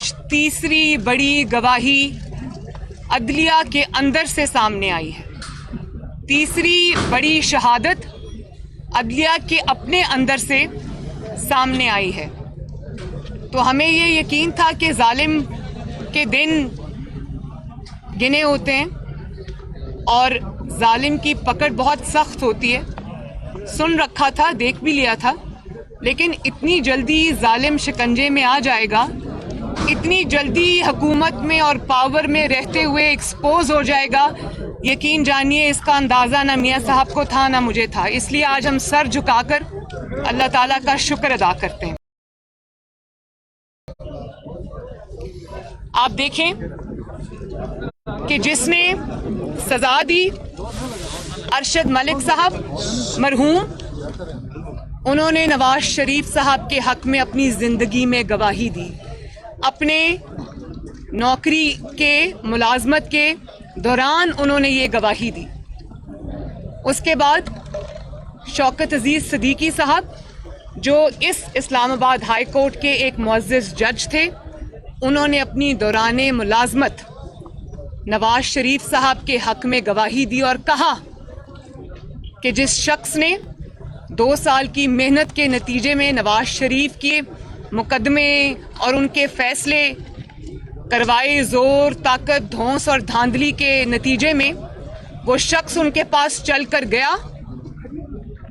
आज तीसरी बड़ी गवाही अदलिया के अंदर से सामने आई है। तीसरी बड़ी शहादत अदलिया के अपने अंदर से सामने आई है। तो हमें ये यकीन था कि जालिम के दिन गिने होते हैं और जालिम की पकड़ बहुत सख्त होती है। सुन रखा था, देख भी लिया था, लेकिन इतनी जल्दी जालिम शिकंजे में आ जाएगा, इतनी जल्दी हुकूमत में और पावर में रहते हुए एक्सपोज हो जाएगा, यकीन जानिए इसका अंदाज़ा ना मियाँ साहब को था ना मुझे था। इसलिए आज हम सर झुकाकर अल्लाह ताला का शुक्र अदा करते हैं। आप देखें कि जिसने सजा दी अरशद मलिक साहब मरहूम, उन्होंने नवाज शरीफ साहब के हक में अपनी ज़िंदगी में गवाही दी। अपने नौकरी के मुलाजमत के दौरान उन्होंने ये गवाही दी। उसके बाद शौकत अजीज़ सिद्दीकी साहब, जो इस इस्लामाबाद हाई कोर्ट के एक मुअज़्ज़ज़ जज थे, उन्होंने अपनी दौराने मुलाजमत नवाज शरीफ साहब के हक में गवाही दी और कहा कि जिस शख्स ने 2 साल की मेहनत के नतीजे में नवाज शरीफ के मुकदमे और उनके फैसले करवाए, जोर, ताकत, धौंस और धांधली के नतीजे में वो शख्स उनके पास चल कर गया,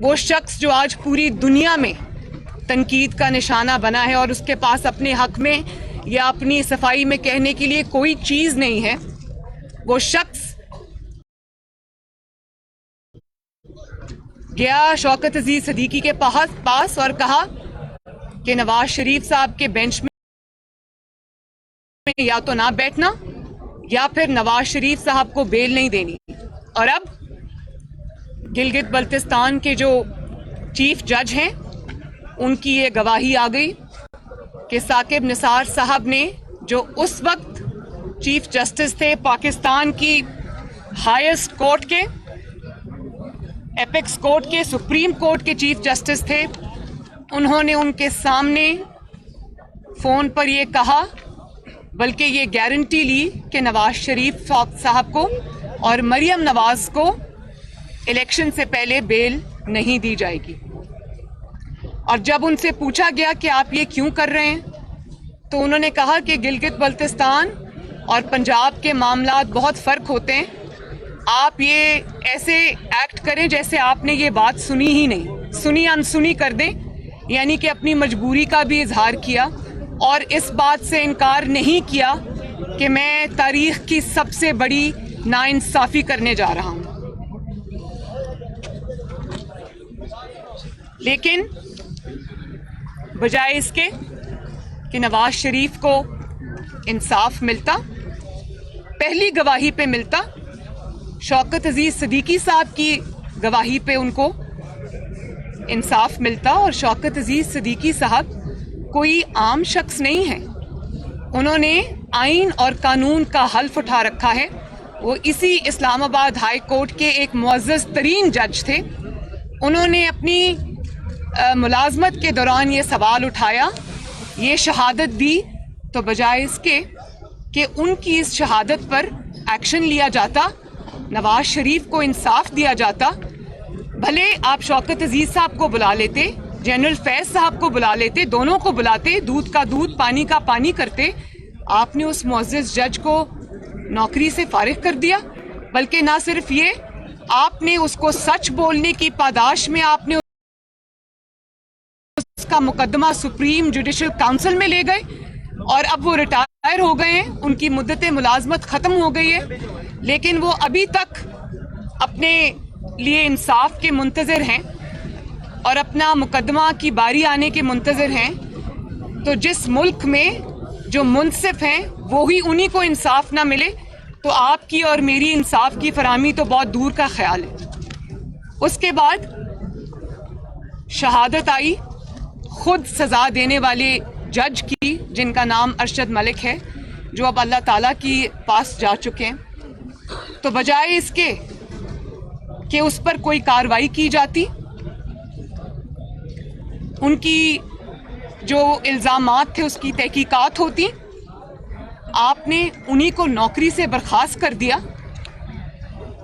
वो शख्स जो आज पूरी दुनिया में तनकीद का निशाना बना है और उसके पास अपने हक में या अपनी सफाई में कहने के लिए कोई चीज़ नहीं है, वो शख्स गया शौकत अजीज सिद्दीकी के पास और कहा कि नवाज शरीफ साहब के बेंच में या तो ना बैठना या फिर नवाज शरीफ साहब को बेल नहीं देनी। और अब गिलगित बल्तिस्तान के जो चीफ जज हैं, उनकी ये गवाही आ गई कि साकिब निसार साहब ने, जो उस वक्त चीफ जस्टिस थे पाकिस्तान की हाईएस्ट कोर्ट के, एपेक्स कोर्ट के, सुप्रीम कोर्ट के चीफ जस्टिस थे, उन्होंने उनके सामने फ़ोन पर ये कहा, बल्कि ये गारंटी ली कि नवाज शरीफ साहब को और मरियम नवाज को इलेक्शन से पहले बेल नहीं दी जाएगी। और जब उनसे पूछा गया कि आप ये क्यों कर रहे हैं, तो उन्होंने कहा कि गिलगित बल्तिस्तान और पंजाब के मामलात बहुत फ़र्क होते हैं, आप ये ऐसे एक्ट करें जैसे आपने ये बात सुनी ही नहीं, सुनी अनसुनी कर दें, यानी कि अपनी मजबूरी का भी इजहार किया और इस बात से इनकार नहीं किया कि मैं तारीख की सबसे बड़ी नाइंसाफ़ी करने जा रहा हूँ। लेकिन बजाय इसके कि नवाज शरीफ को इंसाफ मिलता, पहली गवाही पे मिलता, शौकत अजीज़ सिद्दीकी साहब की गवाही पे उनको इंसाफ मिलता। और शौकत अजीज़ सिद्दीकी साहब कोई आम शख्स नहीं है, उन्होंने आइन और कानून का हल्फ उठा रखा है। वो इसी इस्लामाबाद हाई कोर्ट के एक मुअज़्ज़ज़ तरीन जज थे। उन्होंने अपनी मुलाजमत के दौरान ये सवाल उठाया, ये शहादत दी, तो बजाय इसके कि उनकी इस शहादत पर एक्शन लिया जाता, नवाज शरीफ को इंसाफ दिया जाता, भले आप शौकत अजीज साहब को बुला लेते, जनरल फैज साहब को बुला लेते, दोनों को बुलाते, दूध का दूध पानी का पानी करते, आपने उस मुअज़्ज़ज़ जज को नौकरी से फारिग कर दिया। बल्कि ना सिर्फ ये, आपने उसको सच बोलने की पादाश में आपने उसका मुकदमा सुप्रीम जुडिशल काउंसिल में ले गए और अब वो रिटायर हो गए हैं, उनकी मुद्दत मुलाजमत ख़त्म हो गई है, लेकिन वो अभी तक अपने लिए इंसाफ के मुंतज़िर हैं और अपना मुकदमा की बारी आने के मुंतज़िर हैं। तो जिस मुल्क में जो मुनसिफ हैं वो ही उन्हीं को इंसाफ ना मिले, तो आपकी और मेरी इंसाफ की फराहमी तो बहुत दूर का ख्याल है। उसके बाद शहादत आई खुद सज़ा देने वाले जज की, जिनका नाम अरशद मलिक है, जो अब अल्लाह ताला की पास जा चुके हैं। तो बजाय इसके कि उस पर कोई कार्रवाई की जाती, उनकी जो इल्ज़ामात थे उसकी तहकीकात होती, आपने उन्हीं को नौकरी से बर्खास्त कर दिया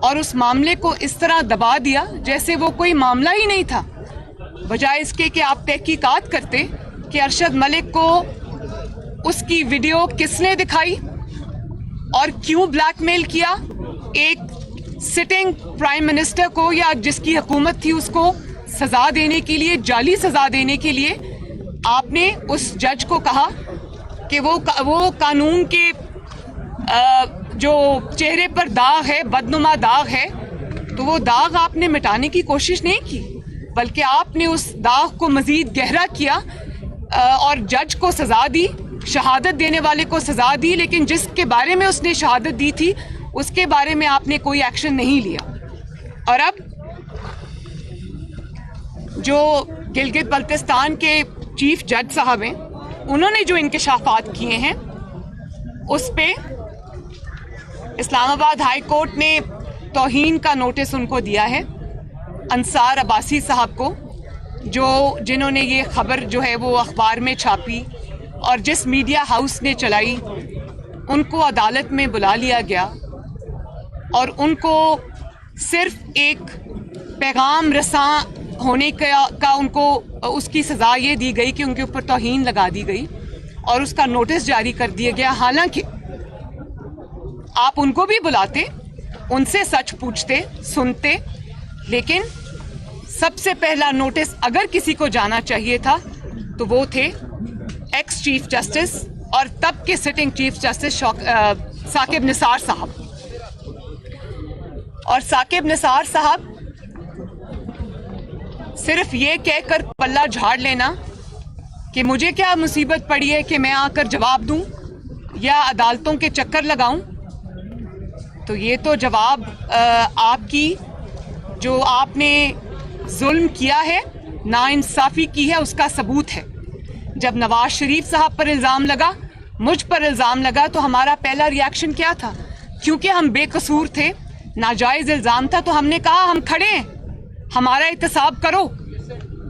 और उस मामले को इस तरह दबा दिया जैसे वो कोई मामला ही नहीं था, बजाय इसके कि आप तहकीकात करते कि अरशद मलिक को उसकी वीडियो किसने दिखाई और क्यों ब्लैकमेल किया। एक सिटिंग प्राइम मिनिस्टर को या जिसकी हुकूमत थी उसको सजा देने के लिए, जाली सजा देने के लिए आपने उस जज को कहा कि वो कानून के जो चेहरे पर दाग है, बदनुमा दाग है, तो वो दाग आपने मिटाने की कोशिश नहीं की, बल्कि आपने उस दाग को मजीद गहरा किया और जज को सजा दी, शहादत देने वाले को सजा दी, लेकिन जिसके बारे में उसने शहादत दी थी उसके बारे में आपने कोई एक्शन नहीं लिया। और अब जो गिलगित बल्तिस्तान के चीफ जज साहब हैं, उन्होंने जो इंकशाफात किए हैं उस पे इस्लामाबाद हाई कोर्ट ने तौहीन का नोटिस उनको दिया है, अंसार अब्बासी साहब को, जिन्होंने ये खबर जो है वो अखबार में छापी और जिस मीडिया हाउस ने चलाई, उनको अदालत में बुला लिया गया और उनको सिर्फ एक पैगाम रसां होने का उनको उसकी सज़ा ये दी गई कि उनके ऊपर तौहीन लगा दी गई और उसका नोटिस जारी कर दिया गया। हालांकि आप उनको भी बुलाते, उनसे सच पूछते, सुनते, लेकिन सबसे पहला नोटिस अगर किसी को जाना चाहिए था तो वो थे एक्स चीफ जस्टिस और तब के sitting chief justice Saqib Nisar साहब। और साकिब निसार साहब सिर्फ ये कहकर पल्ला झाड़ लेना कि मुझे क्या मुसीबत पड़ी है कि मैं आकर जवाब दूं या अदालतों के चक्कर लगाऊं, तो ये तो जवाब आपकी जो आपने जुल्म किया है, नाइंसाफ़ी की है, उसका सबूत है। जब नवाज शरीफ साहब पर इल्ज़ाम लगा, मुझ पर इल्ज़ाम लगा, तो हमारा पहला रिएक्शन क्या था? क्योंकि हम बेकसूर थे, नाजायज़ इल्ज़ाम था, तो हमने कहा हम खड़े हैं, हमारा एहतसाब करो।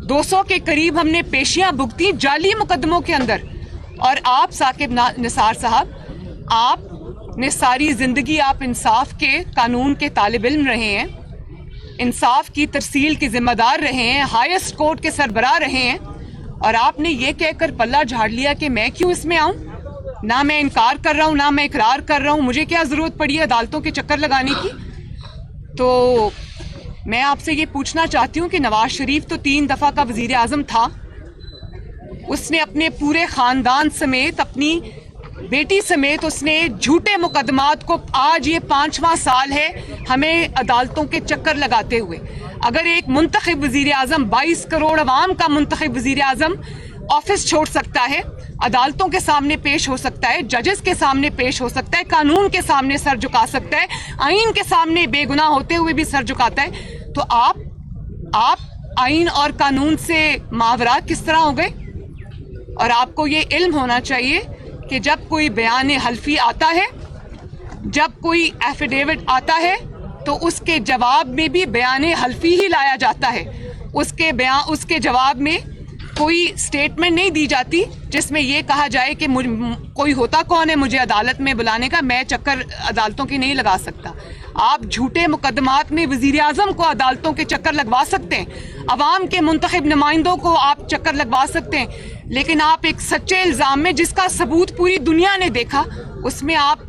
200 के करीब हमने पेशियां भुगती जाली मुकदमों के अंदर। और आप साकिब निसार साहब, आपने सारी ज़िंदगी आप इंसाफ के कानून के तालिब इल्म रहे हैं, इंसाफ की तरसील के ज़िम्मेदार रहे हैं, हाईएस्ट कोर्ट के सरबराह रहे हैं, और आपने ये कहकर पल्ला झाड़ लिया कि मैं क्यों इसमें आऊं? ना मैं इनकार कर रहा हूं, ना मैं इकरार कर रहा हूं, मुझे क्या ज़रूरत पड़ी है अदालतों के चक्कर लगाने की? तो मैं आपसे ये पूछना चाहती हूँ कि नवाज शरीफ तो 3 दफ़ा का वज़ीर आज़म था, उसने अपने पूरे ख़ानदान समेत, अपनी बेटी समेत, उसने झूठे मुकदमात को, आज ये 5वां साल है हमें अदालतों के चक्कर लगाते हुए। अगर एक मुंतखब वज़ीर आज़म, 22 करोड़ अवाम का मुंतखब वज़ीर आज़म ऑफिस छोड़ सकता है, अदालतों के सामने पेश हो सकता है, जजेस के सामने पेश हो सकता है, कानून के सामने सर झुका सकता है, आइन के सामने बेगुनाह होते हुए भी सर झुकाता है, तो आप आइन और कानून से मावरा किस तरह हो गए? और आपको ये इल्म होना चाहिए कि जब कोई बयान हल्फी आता है, जब कोई एफिडेविट आता है, तो उसके जवाब में भी बयान हल्फी ही लाया जाता है। उसके जवाब में कोई स्टेटमेंट नहीं दी जाती जिसमें यह कहा जाए कि कोई होता कौन है मुझे अदालत में बुलाने का, मैं चक्कर अदालतों की नहीं लगा सकता। आप झूठे मुकदमात में वज़ीर आज़म को अदालतों के चक्कर लगवा सकते हैं, अवाम के मुंतखब नुमाइंदों को आप चक्कर लगवा सकते हैं, लेकिन आप एक सच्चे इल्ज़ाम में, जिसका सबूत पूरी दुनिया ने देखा, उसमें आप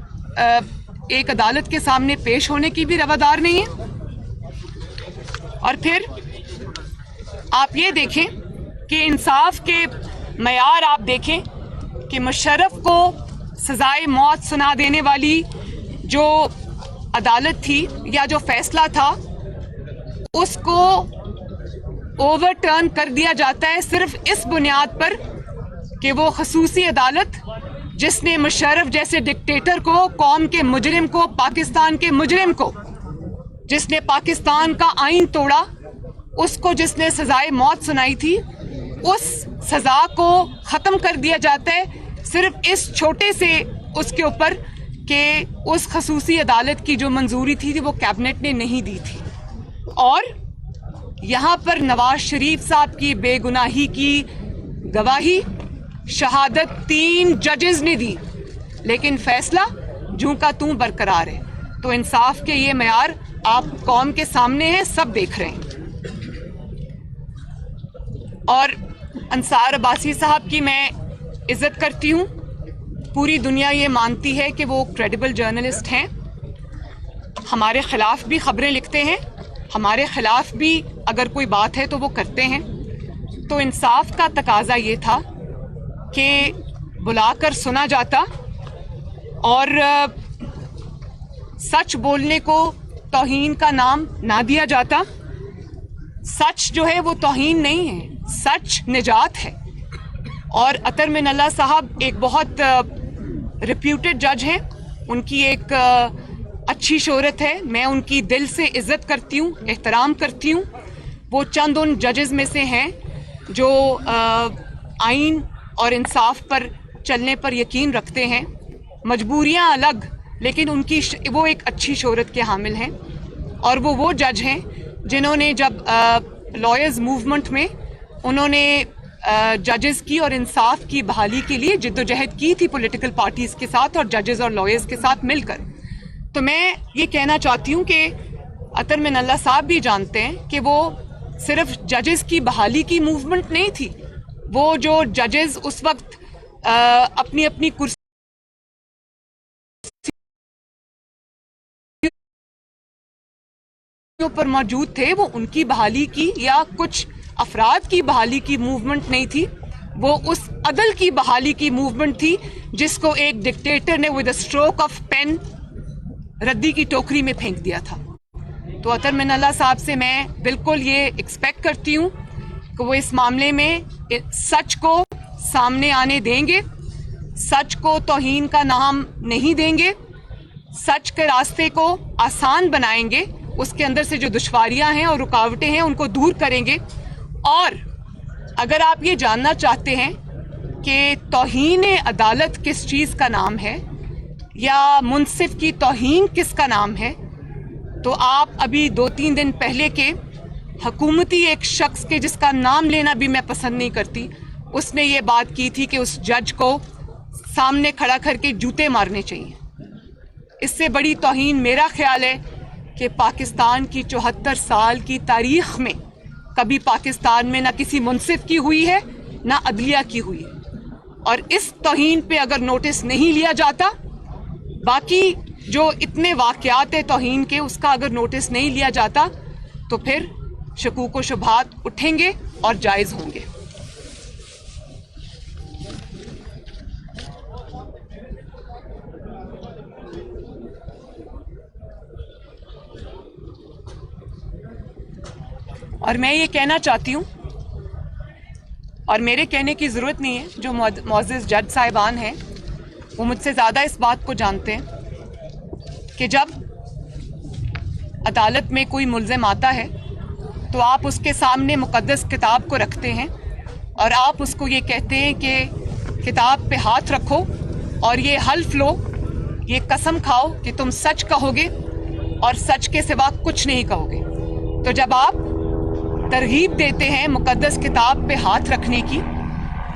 एक अदालत के सामने पेश होने की भी रवादार नहीं है। और फिर आप ये देखें कि इंसाफ के मयार आप देखें कि मुशर्रफ को सजाए मौत सुना देने वाली जो अदालत थी या जो फैसला था, उसको ओवरटर्न कर दिया जाता है सिर्फ इस बुनियाद पर कि वो खसूसी अदालत जिसने मुशर्रफ जैसे डिक्टेटर को, कौम के मुजरिम को, पाकिस्तान के मुजरिम को, जिसने पाकिस्तान का आइन तोड़ा, उसको जिसने सजाए मौत सुनाई थी, उस सजा को ख़त्म कर दिया जाता है सिर्फ इस छोटे से उसके ऊपर कि उस खसूसी अदालत की जो मंजूरी थी वो कैबिनेट ने नहीं दी थी। और यहाँ पर नवाज शरीफ साहब की बेगुनाही की गवाही, शहादत 3 जजेस ने दी, लेकिन फैसला जूं का तूं बरकरार है। तो इंसाफ के ये मयार आप कौम के सामने हैं, सब देख रहे हैं। और अंसार अब्बासी साहब की मैं इज्जत करती हूँ, पूरी दुनिया ये मानती है कि वो क्रेडिबल जर्नलिस्ट हैं, हमारे खिलाफ भी खबरें लिखते हैं, हमारे खिलाफ भी अगर कोई बात है तो वो करते हैं। तो इंसाफ का तकाजा ये था कि बुलाकर सुना जाता और सच बोलने को तौहीन का नाम ना दिया जाता। सच जो है वो तौहीन नहीं है, सच निजात है। और अतर मिनल्ला साहब एक बहुत रिप्यूटेड जज हैं, उनकी एक अच्छी शोहरत है, मैं उनकी दिल से इज्जत करती हूँ, एहतराम करती हूँ। वो चंद उन जजेस में से हैं जो आइन और इंसाफ पर चलने पर यकीन रखते हैं। मजबूरियाँ अलग, लेकिन उनकी वो एक अच्छी शोहरत के हामिल हैं। और वो जज हैं जिन्होंने जब लॉयर्स मूवमेंट में उन्होंने जजेस की और इंसाफ की बहाली के लिए जिद्दोजहद की थी पॉलिटिकल पार्टीज़ के साथ और जजेस और लॉयर्स के साथ मिलकर। तो मैं ये कहना चाहती हूँ कि अतर मिनल्ला साहब भी जानते हैं कि वो सिर्फ जजेस की बहाली की मूवमेंट नहीं थी, वो जो जजेस उस वक्त अपनी अपनी कुर्सी पर मौजूद थे, वो उनकी बहाली की या कुछ अफराद की बहाली की मूवमेंट नहीं थी, वो उस अदल की बहाली की मूवमेंट थी जिसको एक डिक्टेटर ने with a stroke of pen रद्दी की टोकरी में फेंक दिया था। तो अतर मिनल्ला साहब से मैं बिल्कुल ये एक्सपेक्ट करती हूँ कि वो इस मामले में सच को सामने आने देंगे, सच को तौहीन का नाम नहीं देंगे, सच के रास्ते को आसान बनाएंगे, उसके अंदर से जो दुश्वारियां हैं और रुकावटें हैं उनको दूर करेंगे। और अगर आप ये जानना चाहते हैं कि तौहीन अदालत किस चीज़ का नाम है या मुंसिफ की तौहीन किसका नाम है, तो आप अभी 2-3 दिन पहले के हुकूमती एक शख्स के जिसका नाम लेना भी मैं पसंद नहीं करती, उसने ये बात की थी कि उस जज को सामने खड़ा करके जूते मारने चाहिए। इससे बड़ी तौहीन मेरा ख्याल है कि पाकिस्तान की 74 साल की तारीख में कभी पाकिस्तान में ना किसी मुंसिफ की हुई है ना अदलिया की हुई है। और इस तौहीन पे अगर नोटिस नहीं लिया जाता, बाकी जो इतने वाक़यात है तौहीन के, उसका अगर नोटिस नहीं लिया जाता तो फिर शकूक व शुबहात उठेंगे और जायज़ होंगे। और मैं ये कहना चाहती हूँ, और मेरे कहने की ज़रूरत नहीं है, जो मुअज़्ज़िज़ जज साहिबान हैं वो मुझसे ज़्यादा इस बात को जानते हैं कि जब अदालत में कोई मुल्ज़िम आता है तो आप उसके सामने मुक़द्दस किताब को रखते हैं और आप उसको ये कहते हैं कि किताब पे हाथ रखो और ये हल्फ लो, ये कसम खाओ कि तुम सच कहोगे और सच के सिवा कुछ नहीं कहोगे। तो जब आप तरगीब देते हैं मुक़द्दस किताब पे हाथ रखने की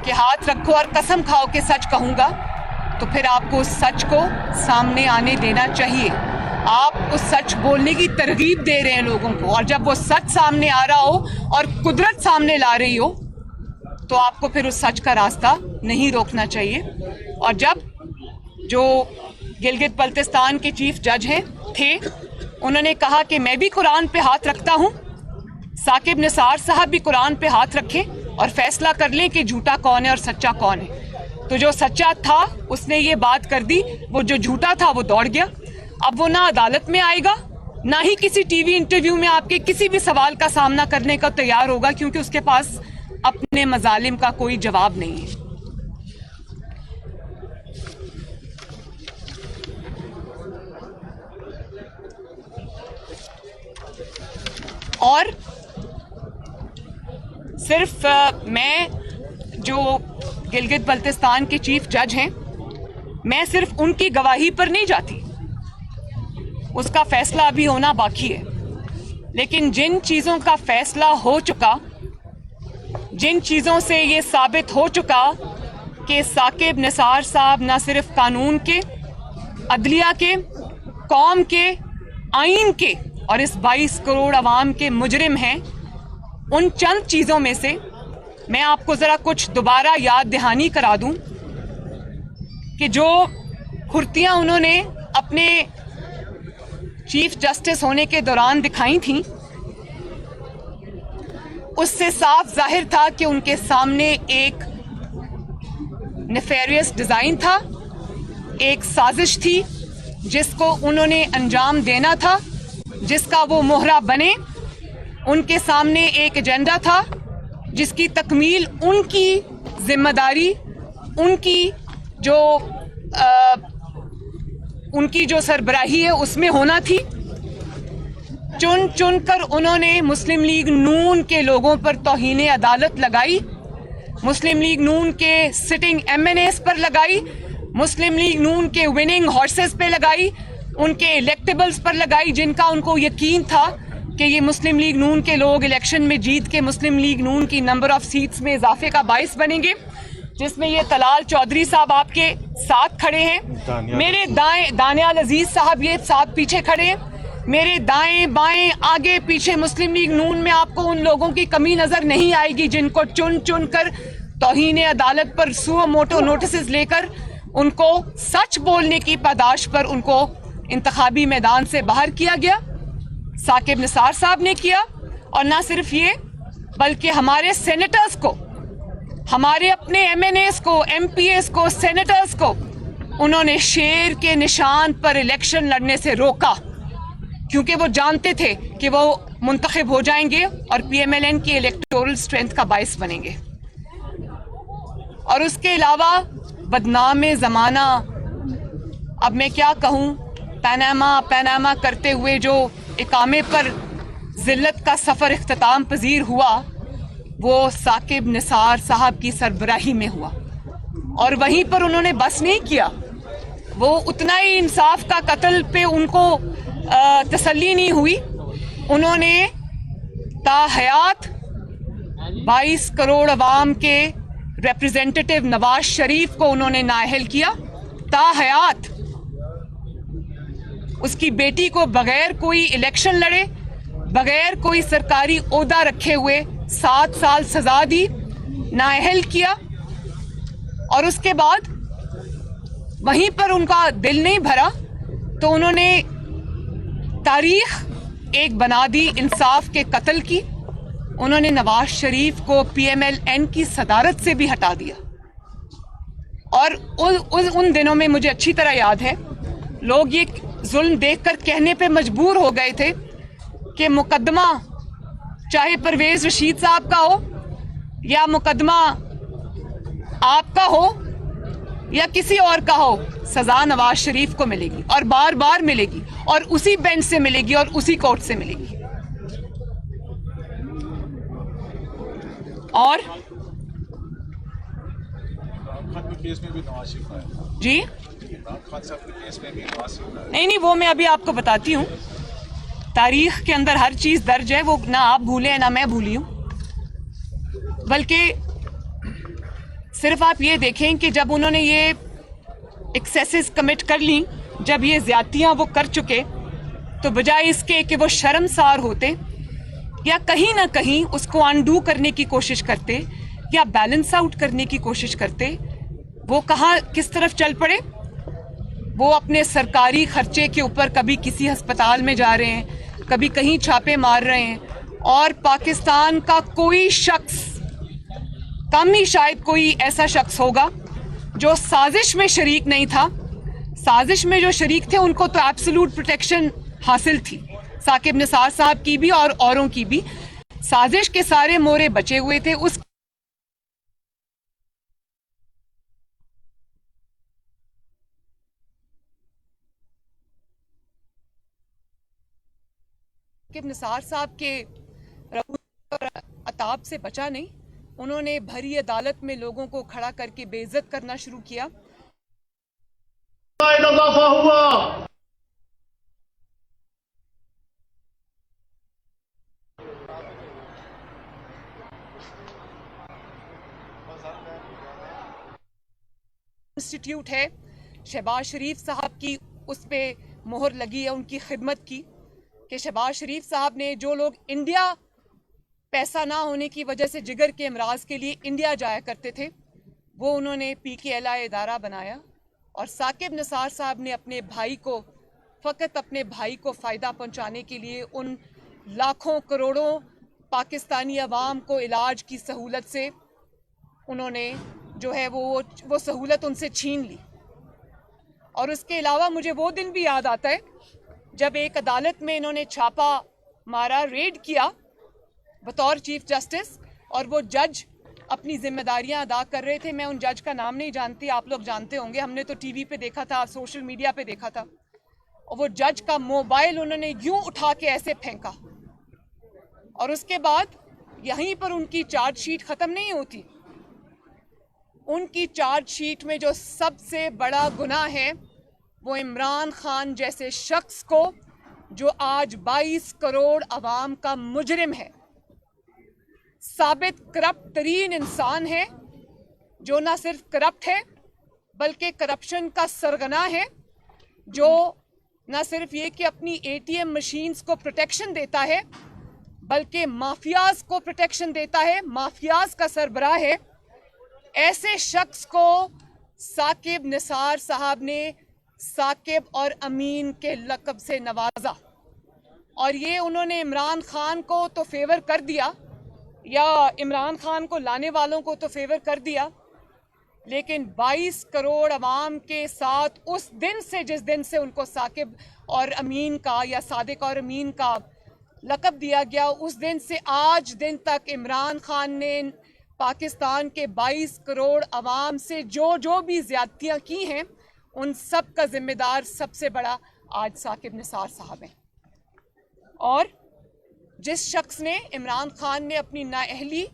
कि हाथ रखो और कसम खाओ कि सच कहूँगा, तो फिर आपको उस सच को सामने आने देना चाहिए। आप उस सच बोलने की तरगीब दे रहे हैं लोगों को, और जब वो सच सामने आ रहा हो और कुदरत सामने ला रही हो तो आपको फिर उस सच का रास्ता नहीं रोकना चाहिए। और जब जो गिलगित बल्तिस्तान के चीफ जज थे, उन्होंने कहा कि मैं भी कुरान पे हाथ रखता हूँ, साकिब निसार साहब भी कुरान पे हाथ रखें और फैसला कर लें कि झूठा कौन है और सच्चा कौन है। तो जो सच्चा था उसने ये बात कर दी, वो जो झूठा था वो दौड़ गया। अब वो ना अदालत में आएगा, ना ही किसी टीवी इंटरव्यू में आपके किसी भी सवाल का सामना करने का तैयार होगा, क्योंकि उसके पास अपने मजालिम का कोई जवाब नहीं है। और सिर्फ मैं जो गिलगित बल्तिस्तान के चीफ जज हैं, मैं सिर्फ उनकी गवाही पर नहीं जाती, उसका फैसला अभी होना बाकी है। लेकिन जिन चीज़ों का फैसला हो चुका, जिन चीज़ों से ये साबित हो चुका کہ ثاقب نثار صاحب نہ صرف قانون کے، عدلیہ کے، قوم کے، آئین کے اور اس 22 کروڑ عوام کے مجرم ہیں. ان چند چیزوں میں سے میں آپ کو ذرا کچھ دوبارہ یاد دہانی کرا دوں کہ جو کھرتیاں انہوں نے اپنے چیف جسٹس ہونے کے دوران دکھائی تھیں، اس سے صاف ظاہر تھا کہ ان کے سامنے ایک نیفیریس ڈیزائن تھا، ایک سازش تھی جس کو انہوں نے انجام دینا تھا، جس کا وہ مہرہ بنے. ان کے سامنے ایک ایجنڈا تھا جس کی تکمیل ان کی ذمہ داری، ان کی جو سربراہی ہے اس میں ہونا تھی. چن چن کر انہوں نے مسلم لیگ نون کے لوگوں پر توہین عدالت لگائی، مسلم لیگ نون کے سٹنگ ایم این ایز پر لگائی، مسلم لیگ نون کے وننگ ہارسز پہ لگائی، ان کے الیکٹیبلز پر لگائی، جن کا ان کو یقین تھا کہ یہ مسلم لیگ نون کے لوگ الیکشن میں جیت کے مسلم لیگ نون کی نمبر آف سیٹس میں اضافے کا باعث بنیں گے، جس میں یہ طلال چودھری صاحب آپ کے ساتھ کھڑے ہیں، میرے دائیں دانیال عزیز صاحب یہ ساتھ پیچھے کھڑے ہیں، میرے دائیں بائیں آگے پیچھے مسلم لیگ نون میں آپ کو ان لوگوں کی کمی نظر نہیں آئے گی جن کو چن چن کر توہین عدالت پر سو موٹو نوٹسز لے کر ان کو سچ بولنے کی پاداش پر ان کو انتخابی میدان سے باہر کیا گیا. ثاقب نثار صاحب نے کیا، اور نہ صرف یہ بلکہ ہمارے سینیٹرز کو، ہمارے اپنے ایم این ایز کو، ایم پی ایز کو، سینیٹرز کو انہوں نے شیر کے نشان پر الیکشن لڑنے سے روکا، کیونکہ وہ جانتے تھے کہ وہ منتخب ہو جائیں گے اور پی ایم ایل این کی الیکٹورل اسٹرینتھ کا باعث بنیں گے. اور اس کے علاوہ بدنام زمانہ، اب میں کیا کہوں، پیناما کرتے ہوئے جو اقامے پر ذلت کا سفر اختتام پذیر ہوا وہ ثاقب نثار صاحب کی سربراہی میں ہوا. اور وہیں پر انہوں نے بس نہیں کیا، وہ اتنا ہی انصاف کا قتل پہ ان کو تسلی نہیں ہوئی، انہوں نے تاحیات 22 کروڑ عوام کے ریپریزنٹیٹیو نواز شریف کو انہوں نے نااہل کیا. تاحیات اس کی بیٹی کو بغیر کوئی الیکشن لڑے، بغیر کوئی سرکاری عہدہ رکھے ہوئے 7 سال سزا دی، نااہل کیا. اور اس کے بعد وہیں پر ان کا دل نہیں بھرا تو انہوں نے تاریخ ایک بنا دی انصاف کے قتل کی. انہوں نے نواز شریف کو پی ایم ایل این کی صدارت سے بھی ہٹا دیا. اور ان دنوں میں مجھے اچھی طرح یاد ہے لوگ یہ ظلم دیکھ کر کہنے پہ مجبور ہو گئے تھے کہ مقدمہ چاہے پرویز رشید صاحب کا ہو یا مقدمہ آپ کا ہو یا کسی اور کا ہو، سزا نواز شریف کو ملے گی اور بار بار ملے گی اور اسی بینچ سے ملے گی اور اسی کورٹ سے ملے گی. اور جی نہیں وہ میں ابھی آپ کو بتاتی ہوں. تاریخ کے اندر ہر چیز درج ہے، وہ نہ آپ بھولے نہ میں بھولی ہوں. بلکہ صرف آپ یہ دیکھیں کہ جب انہوں نے یہ ایکسیسز کمٹ کر لیں، جب یہ زیادتیاں وہ کر چکے، تو بجائے اس کے کہ وہ شرمسار ہوتے یا کہیں نہ کہیں اس کو انڈو کرنے کی کوشش کرتے یا بیلنس آؤٹ کرنے کی کوشش کرتے، وہ کہاں کس طرف چل پڑے. وہ اپنے سرکاری خرچے کے اوپر کبھی کسی ہسپتال میں جا رہے ہیں، کبھی کہیں چھاپے مار رہے ہیں، اور پاکستان کا کوئی شخص، کم ہی شاید کوئی ایسا شخص ہوگا جو سازش میں شریک نہیں تھا. سازش میں جو شریک تھے ان کو تو ایبسولوٹ پروٹیکشن حاصل تھی، ثاقب نثار صاحب کی بھی اور اوروں کی بھی. سازش کے سارے مورے بچے ہوئے تھے. اس نثار صاحب کے عتاب سے بچا نہیں، انہوں نے بھری عدالت میں لوگوں کو کھڑا کر کے بے عزت کرنا شروع کیا. اضافہ ہوا. इंस्टीट्यूट है, शहबाज शरीफ साहब की उस पे मोहर लगी है उनकी खिदमत की, कि शहबाज शरीफ साहब ने, जो लोग इंडिया पैसा ना होने की वजह से जिगर के अमराज के लिए इंडिया जाया करते थे, वो उन्होंने PKLI इदारा बनाया, और साकिब निसार साहब ने अपने भाई को, फ़कत अपने भाई को फ़ायदा पहुंचाने के लिए उन लाखों करोड़ों पाकिस्तानी अवाम को इलाज की सहूलत से उन्होंने जो है वो सहूलत उनसे छीन ली। और उसके अलावा मुझे वो दिन भी याद आता है जब एक अदालत में इन्होंने छापा मारा, रेड किया बतौर चीफ जस्टिस, और वो जज अपनी जिम्मेदारियां अदा कर रहे थे। मैं उन जज का नाम नहीं जानती, आप लोग जानते होंगे, हमने तो टीवी पे देखा था, सोशल मीडिया पे देखा था। और वो जज का मोबाइल उन्होंने यूं उठा के ऐसे फेंका, और उसके बाद यहीं पर उनकी चार्जशीट खत्म नहीं होती। उनकी चार्जशीट में जो सबसे बड़ा गुनाह है वो इमरान खान जैसे शख्स को, जो आज 22 करोड़ अवाम का मुजरिम है, साबित करप्ट तरीन इंसान है, जो ना सिर्फ करप्ट है बल्कि करप्शन का सरगना है, जो ना सिर्फ ये कि अपनी ATM मशीन्स को प्रोटेक्शन देता है बल्कि माफियाज को प्रोटेक्शन देता है, माफियाज का सरबराह है। ऐसे शख्स को साकिब निसार साहब ने साकिब और अमीन के लक़ब से नवाजा, और ये उन्होंने इमरान खान को तो फेवर कर दिया, या इमरान खान को लाने वालों को तो फेवर कर दिया, लेकिन 22 करोड़ अवाम के साथ उस दिन से, जिस दिन से उनको साकिब और अमीन का या सादिक और अमीन का लक़ब दिया गया, उस दिन से आज दिन तक इमरान खान ने पाकिस्तान के 22 करोड़ अवाम से जो भी ज़्यादतियाँ की हैं, उन सब का ज़िम्मेदार सबसे बड़ा आज साकिब निसार साहब हैं। और जिस शख्स ने, इमरान खान ने अपनी नाअहली,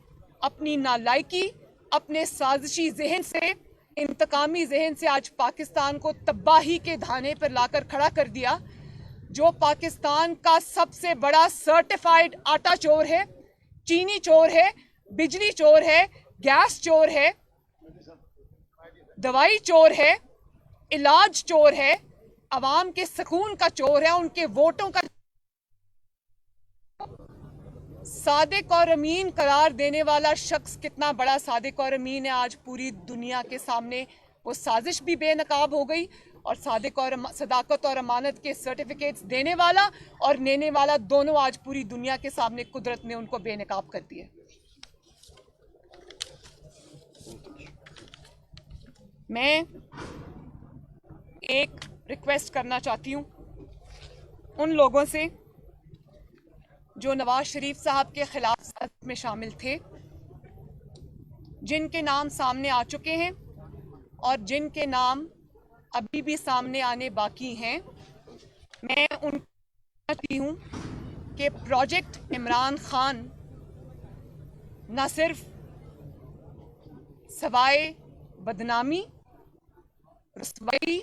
अपनी नालायकी, अपने साजिशी जहन से, इंतकामी जहन से आज पाकिस्तान को तबाही के धाने पर लाकर खड़ा कर दिया, जो पाकिस्तान का सबसे बड़ा सर्टिफाइड आटा चोर है, चीनी चोर है, बिजली चोर है, गैस चोर है, दवाई चोर है, इलाज चोर है, अवाम के सुकून का चोर है, उनके वोटों का सादिक और अमीन करार देने वाला शख्स कितना बड़ा सादिक और अमीन है, आज पूरी दुनिया के सामने वो साजिश भी बेनकाब हो गई, और सादिक और सदाकत और अमानत के सर्टिफिकेट्स देने वाला और लेने वाला दोनों आज पूरी दुनिया के सामने कुदरत ने उनको बेनकाब कर दिया। मैं एक रिक्वेस्ट करना चाहती हूँ उन लोगों से जो नवाज शरीफ साहब के खिलाफ साजिश में शामिल थे, जिनके नाम सामने आ चुके हैं और जिनके नाम अभी भी सामने आने बाकी हैं। मैं उनको चाहती हूँ कि प्रोजेक्ट इमरान खान न सिर्फ सवाए बदनामी, रुसवाई,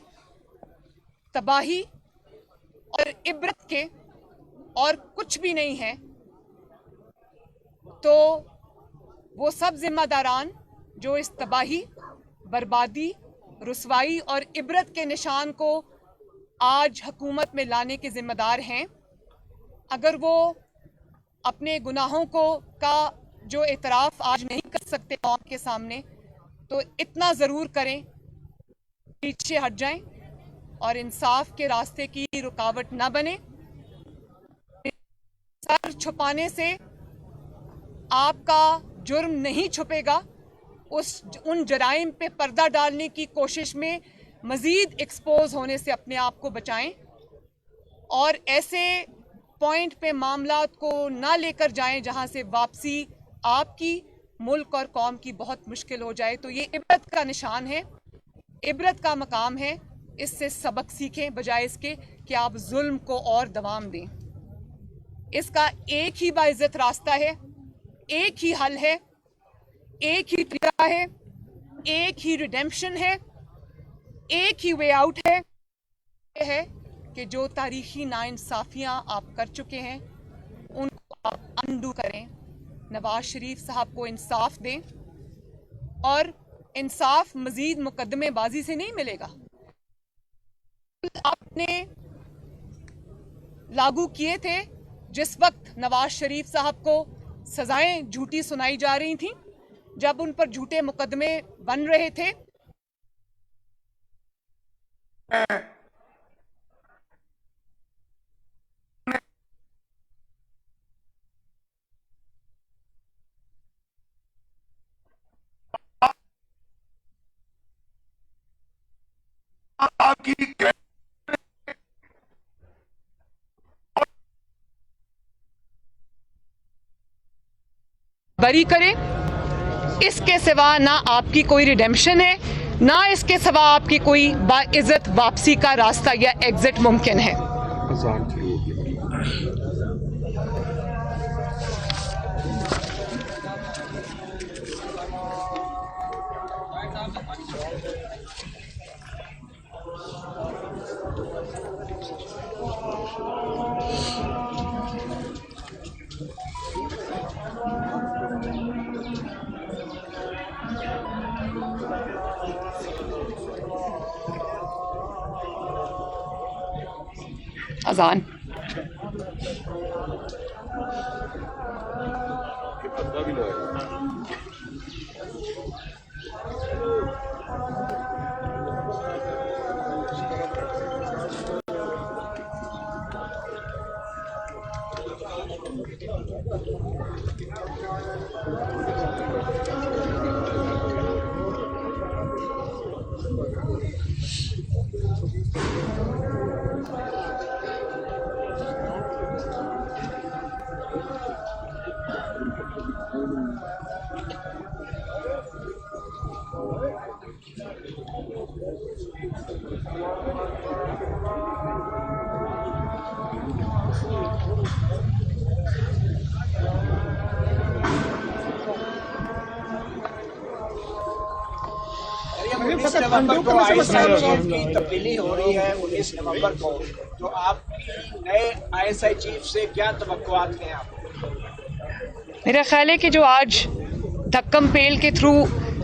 तबाही और इबरत के और कुछ भी नहीं है, तो वो सब जिम्मेदारान जो इस तबाही, बर्बादी, रुसवाई और इबरत के निशान को आज हुकूमत में लाने के ज़िम्मेदार हैं, अगर वो अपने गुनाहों का जो एतराफ़ आज नहीं कर सकते कौम के सामने, तो इतना ज़रूर करें, पीछे हट जाएं और इंसाफ के रास्ते की रुकावट ना बने। सर छुपाने से आपका जुर्म नहीं छुपेगा, उन जराइम पे पर्दा डालने की कोशिश में मज़ीद एक्सपोज होने से अपने आप को बचाएं, और ऐसे पॉइंट पे मामलात को ना लेकर जाएं जहां से वापसी आपकी, मुल्क और कौम की बहुत मुश्किल हो जाए। तो ये इबरत का निशान है, इबरत का मकाम है, इससे सबक सीखें बजाय इसके कि आप जुल्म को और दवाम दें। इसका एक ही बाइज्जत रास्ता है, एक ही हल है, एक ही तरीका है, एक ही रिडेम्पशन है, एक ही वे आउट है। यह है कि जो तारीखी नाइंसाफियां आप कर चुके हैं उनको आप अंडू करें, नवाज शरीफ साहब को इंसाफ दें, और इंसाफ मजीद मुकदमे बाजी से नहीं मिलेगा। आपने लागू किए थे जिस वक्त नवाज शरीफ साहब को सजाएं झूठी सुनाई जा रही थी, जब उन पर झूठे मुकदमे बन रहे थे। बरी करें, इसके सिवा ना आपकी कोई रिडेम्पशन है, ना इसके सिवा आपकी कोई बाइज्जत वापसी का रास्ता या एग्जिट मुमकिन है। अजान की तब्दीली हो रही है 19 नवंबर को, तो आपकी नए ISI चीफ से क्या तवक्कुआत हैं आप? मेरा ख्याल है कि जो आज धक्कम पेल के थ्रू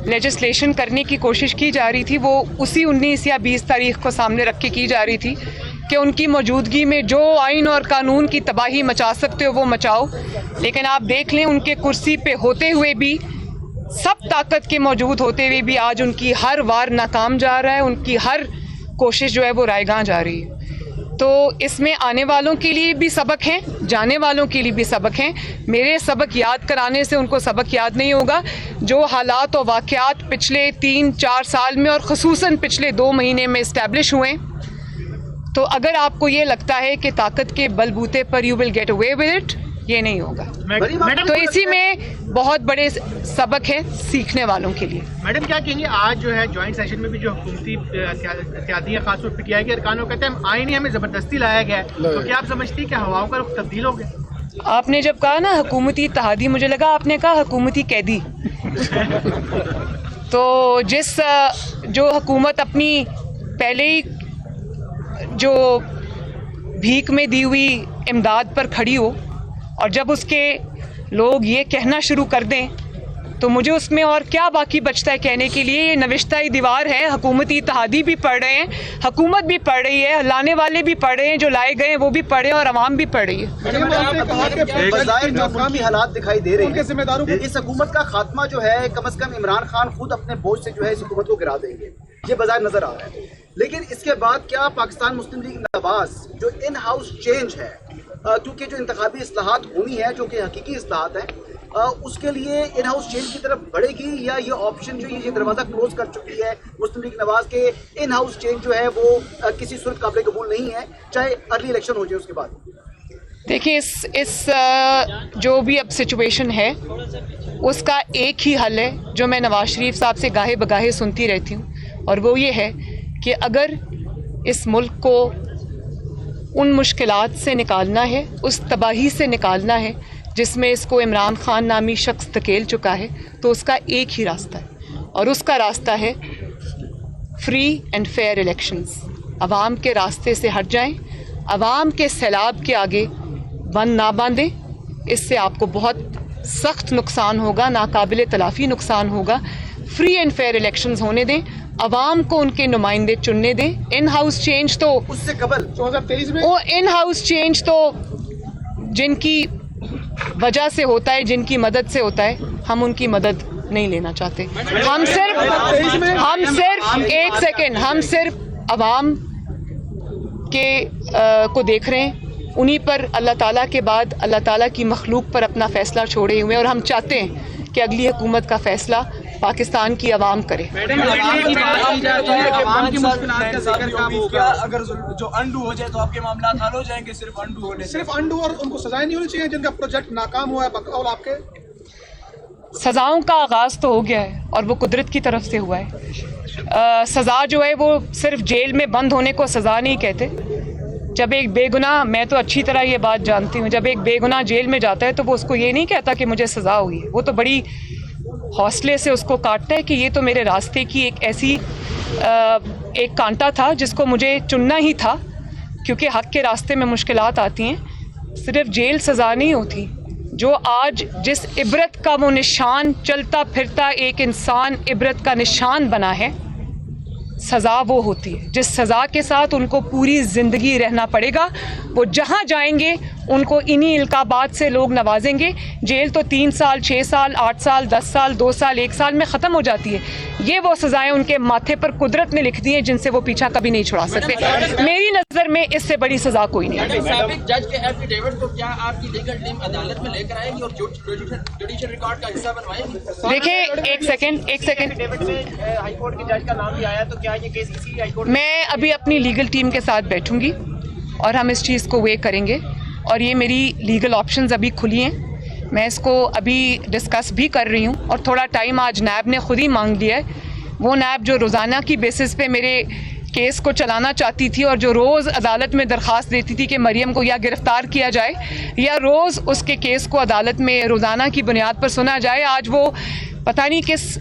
लेजिस्लेशन करने की कोशिश की जा रही थी, वो उसी 19 या 20 तारीख को सामने रख के की जा रही थी कि उनकी मौजूदगी में जो आइन और कानून की तबाही मचा सकते हो वो मचाओ। लेकिन आप देख लें, उनके कुर्सी पे होते हुए भी, सब ताकत के मौजूद होते हुए भी आज उनकी हर वार नाकाम जा रहा है, उनकी हर कोशिश जो है वो रायगां जा रही है। तो इसमें आने वालों के लिए भी सबक हैं, जाने वालों के लिए भी सबक हैं। मेरे सबक याद कराने से उनको सबक याद नहीं होगा। जो हालात और वाक़यात पिछले 3-4 साल में और ख़ुसूसन पिछले 2 महीने में इस्टेब्लिश हुए, तो अगर आपको ये लगता है कि ताकत के बलबूते पर you will get away with it, ये नहीं होगा। तो इसी में बहुत बड़े सबक है सीखने वालों के लिए। मैडम क्या कहेंगे, आज जो है जॉइंट सेशन में भी जो हुकूमती इत्तेहादियां खासतौर पर PTI के अरकानों कहते हैं आईन ही हमें ज़बरदस्ती लाया गया है, तो क्या आप समझती हैं कि हवाओं का रुख तब्दील हो गया? आपने जब कहा ना हुकूमती इत्तेहादी, मुझे लगा आपने कहा हुकूमती कैदी। तो जो हुकूमत अपनी पहले ही जो भीख में दी हुई इमदाद पर खड़ी हो, और जब उसके लोग ये कहना शुरू कर दें, तो मुझे उसमें और क्या बाकी बचता है कहने के लिए। ये नविश्ता ही दीवार है। हुकूमती इत्तेहादी भी पढ़ रहे हैं, हुकूमत भी पढ़ रही है, लाने वाले भी पढ़ रहे हैं, जो लाए गए हैं वो भी पढ़े और आवाम भी पढ़ रही है। बज़ाहिर नाकामी हालात दिखाई दे रहे हैं। इस हुकूमत का खात्मा जो है, कम से कम इमरान खान खुद अपने बोझ से जो है इस हुकूमत को गिरा देंगे, ये बज़ाहिर नजर आ रहा है। लेकिन इसके बाद क्या पाकिस्तान मुस्लिम लीग नवाज जो इन हाउस चेंज है, क्योंकि जो इंतखाबी इस्लाहात होनी है जो कि हकीकी इस्लाहात है, उसके लिए इन हाउस चेंज की तरफ बढ़ेगी, या ये ऑप्शन जो ये दरवाज़ा क्लोज कर चुकी है मुस्लिम लीग नवाज के, इन हाउस चेंज जो है वो किसी सूरत काबिल कबूल नहीं है, चाहे अर्ली इलेक्शन हो जाए उसके बाद? देखिए, इस जो भी अब सिचुएशन है उसका एक ही हल है जो मैं नवाज शरीफ साहब से गाहे बगाहे सुनती रहती हूँ, और वो ये है कि अगर इस मुल्क को उन मुश्किलात से निकालना है, उस तबाही से निकालना है जिसमें इसको इमरान खान नामी शख्स धकेल चुका है, तो उसका एक ही रास्ता है, और उसका रास्ता है फ्री एंड फेयर इलेक्शंस। अवाम के रास्ते से हट जाएं, अवाम के सैलाब के आगे बंद ना बांधें। इससे आपको बहुत सख्त नुकसान होगा, नाकाबिले तलाफ़ी नुकसान होगा। फ्री एंड फेयर इलेक्शंस होने दें, अवाम को उनके नुमाइंदे चुनने दें। इन हाउस चेंज तो उससे कबल 2023 में वो इन हाउस चेंज तो जिनकी वजह से होता है, जिनकी मदद से होता है, हम उनकी मदद नहीं लेना चाहते। हम सिर्फ अवाम के को देख रहे हैं, उन्हीं पर अल्लाह ताला के बाद अल्लाह ताला की मखलूक पर अपना फ़ैसला छोड़े हुए हैं, और हम चाहते हैं कि अगली हुकूमत का फ़ैसला पाकिस्तान की आवाम करे। अगर जो अंडू हो जाए तो आपके मामला हल हो जाएंगे? सिर्फ अंडू होने, सिर्फ अंडू, और उनको सजाएं नहीं होनी चाहिए जिनका प्रोजेक्ट नाकाम हुआ है बकौल आपके? सज़ाओं का आगाज़ तो हो गया है और वो कुदरत की तरफ से हुआ है। सज़ा जो है वो सिर्फ जेल में बंद होने को सज़ा नहीं कहते। जब एक बेगुनाह, मैं तो अच्छी तरह ये बात जानती हूँ, जब एक बेगुनाह जेल में जाता है तो वो उसको ये नहीं कहता कि मुझे सज़ा हुई है, वो तो बड़ी हौसले से उसको काटता है कि ये तो मेरे रास्ते की एक ऐसी एक कांटा था जिसको मुझे चुनना ही था, क्योंकि हक़ के रास्ते में मुश्किलात आती हैं। सिर्फ जेल सज़ा नहीं होती। जो आज जिस इबरत का वो निशान चलता फिरता एक इंसान इबरत का निशान बना है, सज़ा वो होती है जिस सज़ा के साथ उनको पूरी ज़िंदगी रहना पड़ेगा। वो जहाँ जाएंगे उनको इन्हीं इल्काबात से लोग नवाजेंगे। जेल तो 3 साल, 6 साल, 8 साल, 10 साल, 2 साल, 1 साल में ख़त्म हो जाती है। ये वो सज़ाएं उनके माथे पर कुदरत ने लिख दी हैं जिनसे वो पीछा कभी नहीं छुड़ा सकते। मेरी नज़र में इससे बड़ी सज़ा कोई नहीं है। साबिक जज के एफिडेविट को क्या आपकी लीगल टीम अदालत में लेकर आएगी और जुडिशियल रिकॉर्ड का हिस्सा बनवाएगी? देखिए, एक सेकंड हाईकोर्ट के जज का नाम भी आया, तो क्या ये केस इसी हाईकोर्ट? मैं अभी अपनी लीगल टीम के साथ बैठूंगी और हम इस चीज़ को वे करेंगे, और ये मेरी लीगल ऑप्शंस अभी खुली हैं। मैं इसको अभी डिस्कस भी कर रही हूँ, और थोड़ा टाइम आज नैब ने खुद ही मांग लिया है। वो नैब जो रोज़ाना की बेसिस पे मेरे केस को चलाना चाहती थी और जो रोज़ अदालत में दरख्वास्त देती थी कि मरियम को या गिरफ़्तार किया जाए या रोज़ उसके केस को अदालत में रोज़ाना की बुनियाद पर सुना जाए, आज वो पता नहीं किस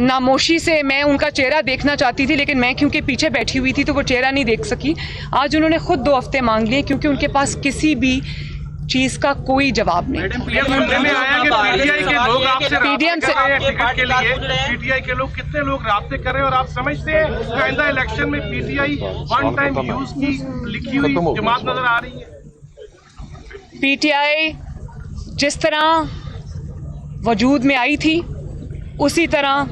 नामोशी से मैं उनका चेहरा देखना चाहती थी, लेकिन मैं क्योंकि पीछे बैठी हुई थी तो वो चेहरा नहीं देख सकी। आज उन्होंने खुद 2 हफ्ते मांग लिए क्योंकि उनके पास किसी भी चीज़ का कोई जवाब नहीं। पीडीएम से पीटीआई के लोग कितने लोग राब्ते कर रहे हैं, और आप समझते हैं आइंदा इलेक्शन में पीटीआई वन टाइम यूज की लिखी हुई जमात नजर आ रही है? पीटीआई जिस तरह वजूद में आई थी उसी तरह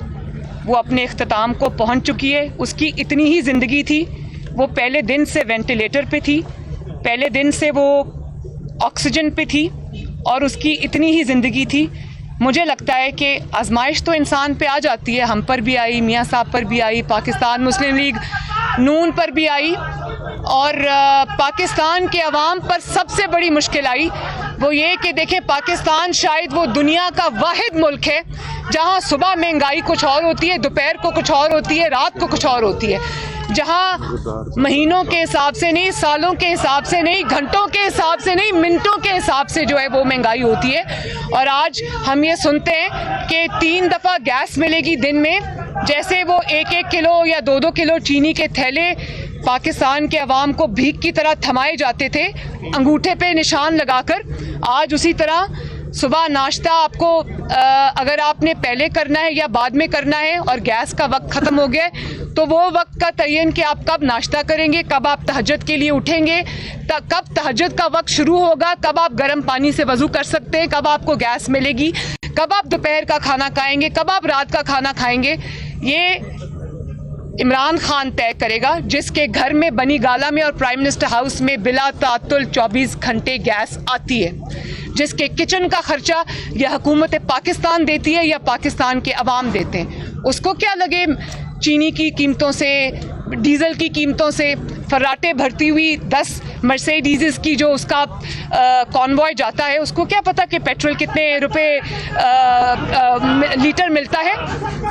वो अपने इख्तिताम को पहुंच चुकी है। उसकी इतनी ही ज़िंदगी थी। वो पहले दिन से वेंटिलेटर पे थी, पहले दिन से वो ऑक्सीजन पे थी, और उसकी इतनी ही ज़िंदगी थी। मुझे लगता है कि आजमाइश तो इंसान पे आ जाती है, हम पर भी आई, मियाँ साहब पर भी आई, पाकिस्तान मुस्लिम लीग नून पर भी आई, और पाकिस्तान के अवाम पर सबसे बड़ी मुश्किल आई वो ये कि देखें, पाकिस्तान शायद वो दुनिया का वाहिद मुल्क है जहाँ सुबह महंगाई कुछ और होती है, दोपहर को कुछ और होती है, रात को कुछ और होती है, जहाँ महीनों के हिसाब से नहीं, सालों के हिसाब से नहीं, घंटों के हिसाब से नहीं, मिनटों के हिसाब से जो है वो महंगाई होती है। और आज हम ये सुनते हैं कि 3 दफ़ा गैस मिलेगी दिन में, जैसे वो 1-1 किलो या 2-2 किलो चीनी के थैले पाकिस्तान के अवाम को भीख की तरह थमाए जाते थे अंगूठे पे निशान लगाकर। आज उसी तरह सुबह नाश्ता आपको अगर आपने पहले करना है या बाद में करना है और गैस का वक्त ख़त्म हो गया तो वो वक्त का तयन कि आप कब नाश्ता करेंगे, कब आप तहज्जुद के लिए उठेंगे, कब तहज्जुद का वक्त शुरू होगा, कब आप गर्म पानी से वज़ू कर सकते हैं, कब आपको गैस मिलेगी, कब आप दोपहर का खाना खाएंगे, कब आप रात का खाना खाएंगे, ये इमरान खान तय करेगा, जिसके घर में बनी गाला में और प्राइम मिनिस्टर हाउस में बिला तातुल 24 घंटे गैस आती है, जिसके किचन का खर्चा या हुकूमत पाकिस्तान देती है या पाकिस्तान के अवाम देते हैं। उसको क्या लगे चीनी की कीमतों से, डीजल की कीमतों से, फर्राटे भरती हुई 10 मर्सिडीज़ की जो उसका कॉन्वॉय जाता है, उसको क्या पता कि पेट्रोल कितने रुपए लीटर मिलता है,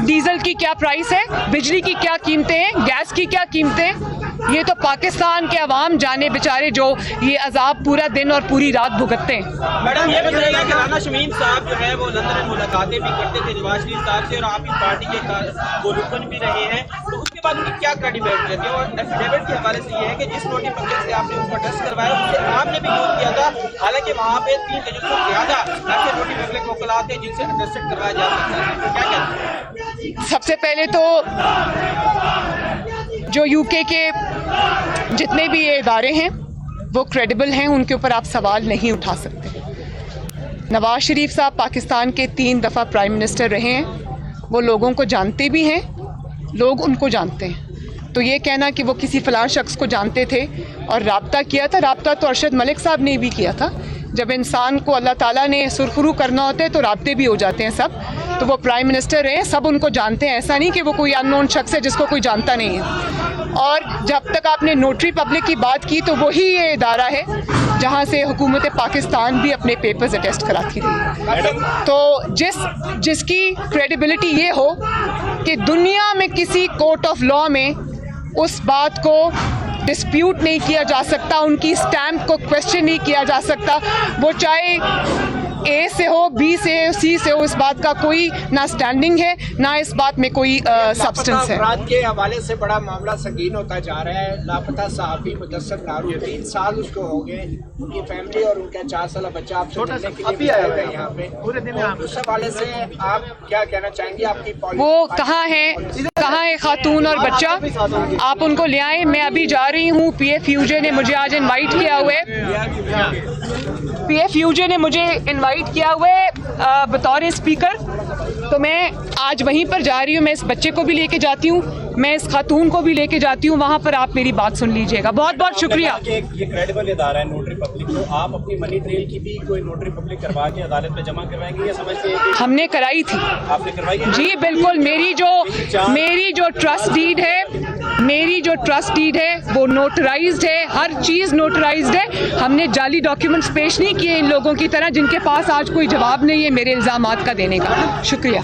डीजल की क्या प्राइस है, बिजली की क्या कीमतें हैं, गैस की क्या कीमतें। ये तो पाकिस्तान के अवाम जाने बेचारे जो ये अजाब पूरा दिन और पूरी रात भुगतते हैं। मैडम ये बताइएगा कि राना शमीम साहब जो है वो लंदन में मुलाकातें भी करते थे नवाज शरीफ साहब से, और आप इस पार्टी के वो रुकन भी रहे हैं, तो उसके बाद उनकी क्या क्रेडिबिलिटी रहती है? और एफिडेविट के हवाले से ये है कि जिस नोटिस पब्लिक से आपने उनको टेस्ट करवाया उससे आपने भी यूज किया था, हालांकि वहाँ पे 3 गजों से ज्यादा ऐसे नोटिस पब्लिक वकलात थे जिनसे अटेस्टेड करवाया जा सकता है, तो क्या कहते हैं? सबसे पहले तो जो यूके के जितने भी ये इदारे हैं वो क्रेडिबल हैं, उनके ऊपर आप सवाल नहीं उठा सकते। नवाज शरीफ साहब पाकिस्तान के 3 दफ़ा प्राइम मिनिस्टर रहे हैं, वो लोगों को जानते भी हैं, लोग उनको जानते हैं। तो ये कहना कि वो किसी फलां शख्स को जानते थे और राब्ता किया था, राब्ता तो अरशद मलिक साहब ने भी किया था। जब इंसान को अल्लाह ताला ने सुरखरू करना होता है तो राब्ते भी हो जाते हैं सब। तो वो प्राइम मिनिस्टर रहे, सब उनको जानते हैं, ऐसा नहीं कि वो कोई अननोन शख्स है जिसको कोई जानता नहीं है। और जब तक आपने नोटरी पब्लिक की बात की तो वही ये इदारा है जहाँ से हुकूमत पाकिस्तान भी अपने पेपर्स अटेस्ट कराती रही। तो जिसकी क्रेडिबिलिटी ये हो कि दुनिया में किसी कोर्ट ऑफ लॉ में उस बात को डिस्प्यूट नहीं किया जा सकता, उनकी स्टैम्प को क्वेश्चन नहीं किया जा सकता, वो चाहे ए से हो, बी से हो, सी से हो, इस बात का कोई ना स्टैंडिंग है ना इस बात में कोई सब्सटेंस है। अपराध के हवाले से बड़ा मामला संगीन होता जा रहा है। लापता सहाफी मुदस्सर नारू 3 साल उसको हो गए, उनकी फैमिली और उनका 4 साल बच्चा आपसे मिलने के लिए आया है यहाँ पे पूरे दिन। उस हवाले से आप क्या कहना चाहेंगे? आपकी वो कहाँ है खातून और बच्चा? आप उनको ले आए, मैं अभी जा रही हूँ। PFUJ ने मुझे आज इनवाइट किया हुआ है, PFUJ ने मुझे इनवाइट किया हुआ है बतौर स्पीकर, तो मैं आज वहीं पर जा रही हूँ। मैं इस बच्चे को भी लेके जाती हूँ, मैं इस खातून को भी लेके जाती हूँ, वहाँ पर आप मेरी बात सुन लीजिएगा। बहुत बहुत शुक्रिया। ये क्रेडिबल इदारा है नोटरी पब्लिक, तो आप अपनी मनी ट्रेल की भी कोई नोटरी पब्लिक करवा के अदालत में जमा करवाएंगे या समझते हैं कि हमने कराई थी? आपने करवाई है? जी बिल्कुल। मेरी जो ट्रस्ट डीड है वो नोटराइज्ड है, हर चीज़ नोटराइज्ड है। हमने जाली डॉक्यूमेंट्स पेश नहीं किए इन लोगों की तरह जिनके पास आज कोई जवाब नहीं है मेरे इल्ज़ामात का देने का। शुक्रिया।